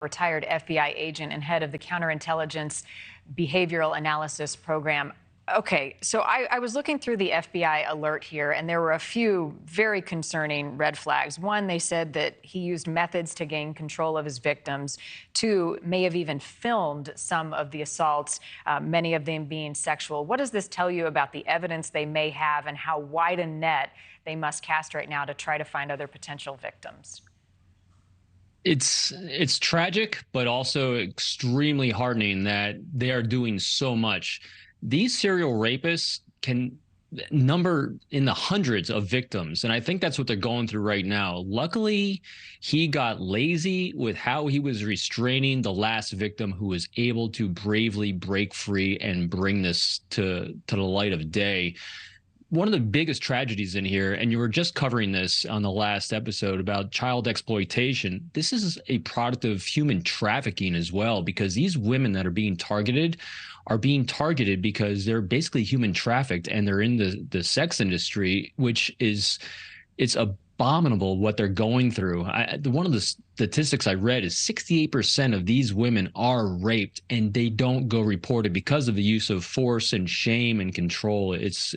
retired FBI agent and head of the counterintelligence behavioral analysis program. Okay, so I was looking through the FBI alert here, and there were a few very concerning red flags. One, they said that he used methods to gain control of his victims. Two, may have even filmed some of the assaults, many of them being sexual. What does this tell you about the evidence they may have and how wide a net they must cast right now to try to find other potential victims? It's tragic, but also extremely heartening that they are doing so much. These serial rapists can number in the hundreds of victims, and I think that's what they're going through right now. Luckily, he got lazy with how he was restraining the last victim, who was able to bravely break free and bring this to the light of day. One of the biggest tragedies in here, and you were just covering this on the last episode about child exploitation, this is a product of human trafficking as well, because these women that are being targeted because they're basically human trafficked, and they're in the sex industry, which is, it's abominable what they're going through. One of the statistics I read is 68% of these women are raped, and they don't go reported because of the use of force and shame and control. It's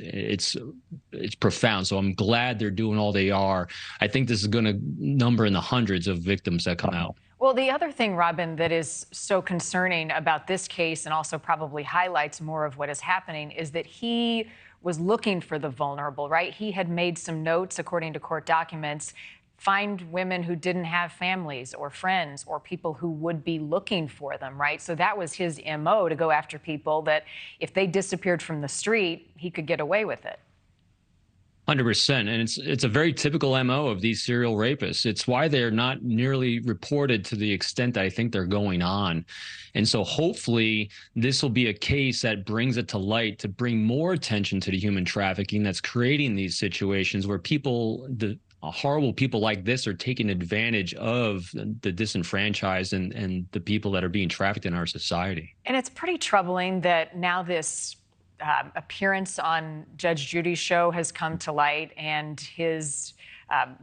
profound. So I'm glad they're doing all they are. I think this is going to number in the hundreds of victims that come out. Well, the other thing, Robin, that is so concerning about this case, and also probably highlights more of what is happening, is that he was looking for the vulnerable, right? He had made some notes, according to court documents, find women who didn't have families or friends or people who would be looking for them, right? So that was his MO, to go after people that if they disappeared from the street, he could get away with it. 100%. And it's a very typical MO of these serial rapists. It's why they're not nearly reported to the extent that I think they're going on. And so hopefully this will be a case that brings it to light, to bring more attention to the human trafficking that's creating these situations where people, horrible people like this, are taking advantage of the disenfranchised and the people that are being trafficked in our society. And it's pretty troubling that now this appearance on Judge Judy's show has come to light, and his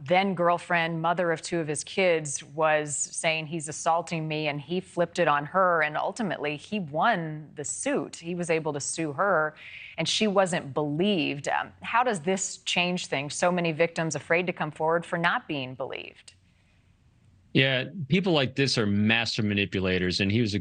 then girlfriend, mother of two of his kids, was saying he's assaulting me, and he flipped it on her, and ultimately he won the suit. He was able to sue her, and she wasn't believed. How does this change things? So many victims afraid to come forward for not being believed. Yeah, people like this are master manipulators, and he was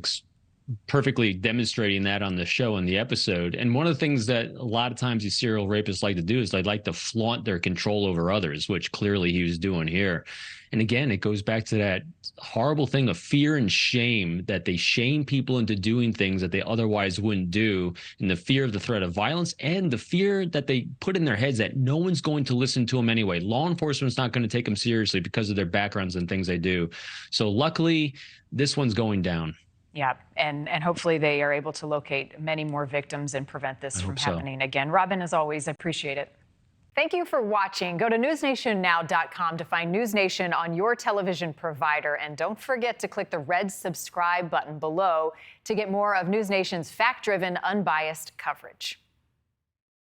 perfectly demonstrating that on the show in the episode. And one of the things that a lot of times these serial rapists like to do is they like to flaunt their control over others, which clearly he was doing here. And again, it goes back to that horrible thing of fear and shame, that they shame people into doing things that they otherwise wouldn't do, and the fear of the threat of violence, and the fear that they put in their heads that no one's going to listen to them anyway. Law enforcement's not going to take them seriously because of their backgrounds and things they do. So luckily, this one's going down. Yeah, and hopefully they are able to locate many more victims and prevent this from happening again. Robin, as always, I appreciate it. Thank you for watching. Go to newsnationnow.com to find NewsNation on your television provider. And don't forget to click the red subscribe button below to get more of NewsNation's fact-driven, unbiased coverage.